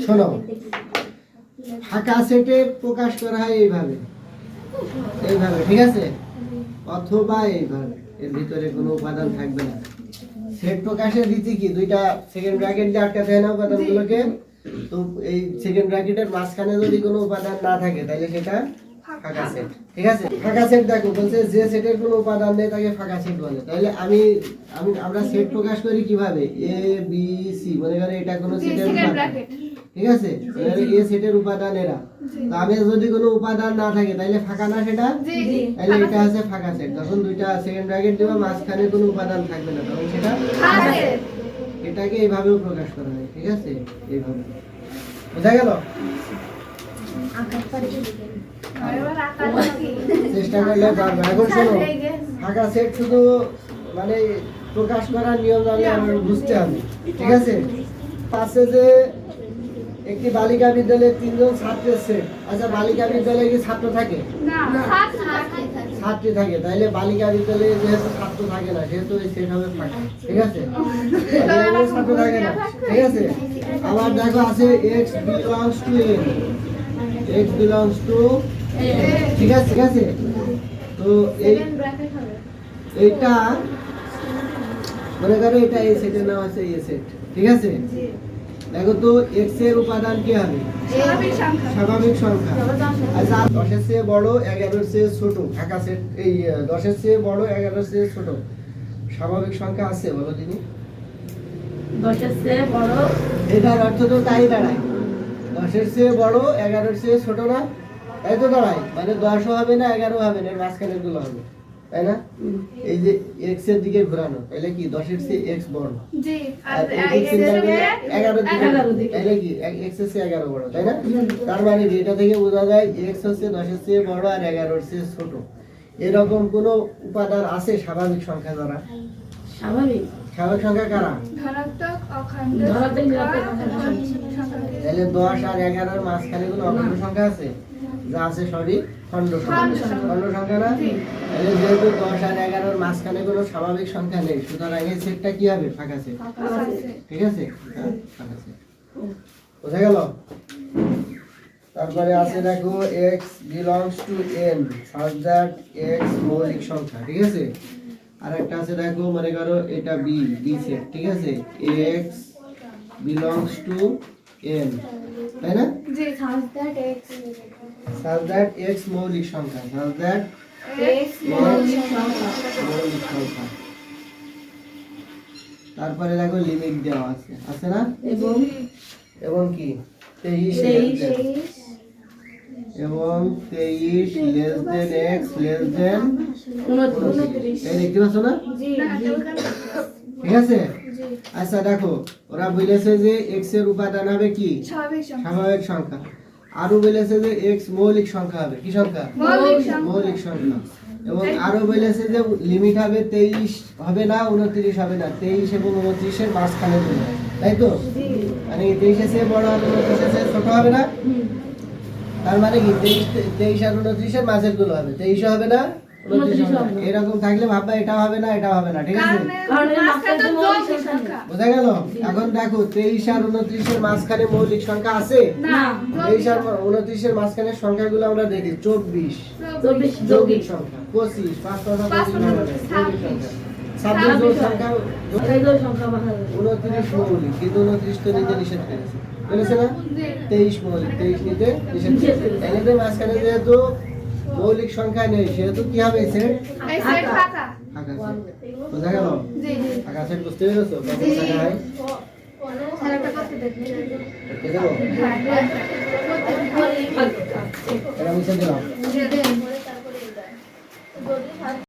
শোনো, ফাঁকা সেটে প্রকাশ করা হয় এইভাবে, এইভাবে, ঠিক আছে, অথবা এইভাবে, এর ভিতরে কোনো উপাদান থাকবে না। সেট প্রকাশের রীতি কি? দুইটা সেকেন্ড ব্র্যাকেট দিয়ে আটকাতে হয় না উপাদানগুলোকে? তো এই সেকেন্ড ব্র্যাকেটের মাঝখানে যদি কোনো উপাদান না থাকে তাহলে সেটা ফাঁকা সেট, ঠিক আছে? ফাঁকা সেট দেখো বলছে যে সেটের কোনো উপাদান নেই তাকে ফাঁকা সেট বলে। তাহলে আমরা সেট প্রকাশ করি কিভাবে? এ বি সি, মনে করে এটা কোনো সেটের উপাদান, ঠিক আছে? এ সেটের উপাদান এরা। তো আমি যদি কোনো উপাদান না থাকে তাহলে ফাঁকা না সেটা? তাহলে এটা হচ্ছে ফাঁকা সেট। তখন দুইটা সেকেন্ড ব্র্যাকেট দেবা, মাঝখানে কোনো উপাদান থাকবে না, তখন সেটা ফাঁকা সেট। এটাকে এইভাবেও প্রকাশ করা হয়, ঠিক আছে? এইভাবে বোঝা গেল? চেষ্টা করলে পারবে। এখন শোনো, ফাঁকা সেট শুধু মানে প্রকাশ করার নিয়ম জানলে আমার বুঝতে হবে, ঠিক আছে? পাশে যে একটি বালিকা বিদ্যালয়ে 3 জন ছাত্রের সেট। আচ্ছা, বালিকা বিদ্যালয়ে কি ছাত্র থাকে? ছাত্রী থাকে। তাহলে বালিকা বিদ্যালয়ে যেহেতু ছাত্র থাকে না, সেহেতু এই সেট হবে ফাঁকা, ঠিক আছে? ছাত্র থাকে না, ঠিক আছে? আবার দেখো আছে x belongs to n, x belongs to, ঠিক আছে, ঠিক আছে? তো এইটা মনে করো এটা এই সেটের নাম আছে এই সেট, ঠিক আছে? দেখো তো x এর উপাদান কি হবে? স্বাভাবিক সংখ্যা। আচ্ছা, 10 এর চেয়ে বড় 11 এর চেয়ে ছোট ফাঁকা সেট, এই 10 এর চেয়ে বড় 11 এর চেয়ে ছোট স্বাভাবিক সংখ্যা আছে? বলো দিনি। 10 এর চেয়ে বড়, এটার অর্থ তো তাই দাঁড়ায়, 10 এর চেয়ে বড় 11 এর চেয়ে ছোট না? তাই তো দাঁড়ায়, মানে 10 হবে না 11 হবে না, এর মাঝখানের গুলো হবে, তাই না? এই যে x এর দিকে ঘোরানো, তাহলে কি 10 এর চেয়ে x বড়, জি, আর x এর দিকে 11 দিকে, তাহলে কি x এর চেয়ে 11 বড়, তাই না? তার মানে কি এটা থেকে বোঝা যায় x হচ্ছে 10 এর চেয়ে বড় আর 11 এর চেয়ে ছোট। এরকম কোন উপাদান আছে স্বাভাবিক সংখ্যা দ্বারা? স্বাভাবিক সংখ্যা কারা? ধনাত্মক, অখণ্ড, তাহলে 10 আর 11 এর মাঝখানে কোনো অখণ্ড সংখ্যা আছে? যা আছে সবই খণ্ড সংখ্যা না? তাহলে যেহেতু 10 আর 11 এর মাঝখানে কোনো স্বাভাবিক সংখ্যা নেই, সুতরাং এই সেটটা কি হবে? ফাঁকা সেট, ঠিক আছে? ফাঁকা সেট, বোঝা গেল? তারপরে আছে দেখো x belongs to n such that x মৌলিক সংখ্যা, ঠিক আছে? আর একটা আছে দেখো, মনে করো এটা b সেট, ঠিক আছে? x belongs to n, তাই না? জি, such that x মৌলিক সংখ্যা, such that x মৌলিক সংখ্যা। তারপরে দেখো লিমিট দেওয়া আছে, আছে না? এবং কি 23 এবং 23 less than x less than 29, এই দেখতে পাচ্ছ না? ঠিক আছে? আচ্ছা দেখো, ওরা বলেছে যে x এর উপাদান হবে কি? স্বাভাবিক সংখ্যা। আরো বলেছে যে x মৌলিক সংখ্যা হবে। কি সংখ্যা? মৌলিক সংখ্যা। এবং আরো বলেছে যে লিমিট হবে 23 হবে না 29 হবে না, 23 এবং 29 এর মাঝখানে হবে, তাই তো? মানে 23 এর চেয়ে বড় আর 29 এর চেয়ে ছোট হবে না? তার মানে কি 23 আর 29 এর মাঝের গুলো হবে, 23 হবে না 29 হবে না। এরকম থাকলে ভাববা এটা হবে না এটা হবে না, ঠিক আছে? বোঝা গেল? এখন দেখো 23 আর 29 এর মাঝখানে মৌলিক সংখ্যা আছে না? 23 আর 29 এর মাঝখানে সংখ্যাগুলো আমরা দেখি 24 যৌগিক সংখ্যা, 25 5 5 যৌগিক সংখ্যা, 26 যৌগিক সংখ্যা, 29 মৌলিক, কিন্তু 29 তো নিতে নিষেধ করেছে, বলেছে না? 23 মৌলিক, 23 নিতে নিষেধ করেছে। তাহলে মাঝখানে যেহেতু মৌলিক সংখ্যা নেই, সেহেতু কি হবে? সেট ফাঁকা সেট। বোঝা গেল? ফাঁকা সেট বুঝতে পেরেছো? কখন ফাঁকা হয়? এটা মুছে দিলাম।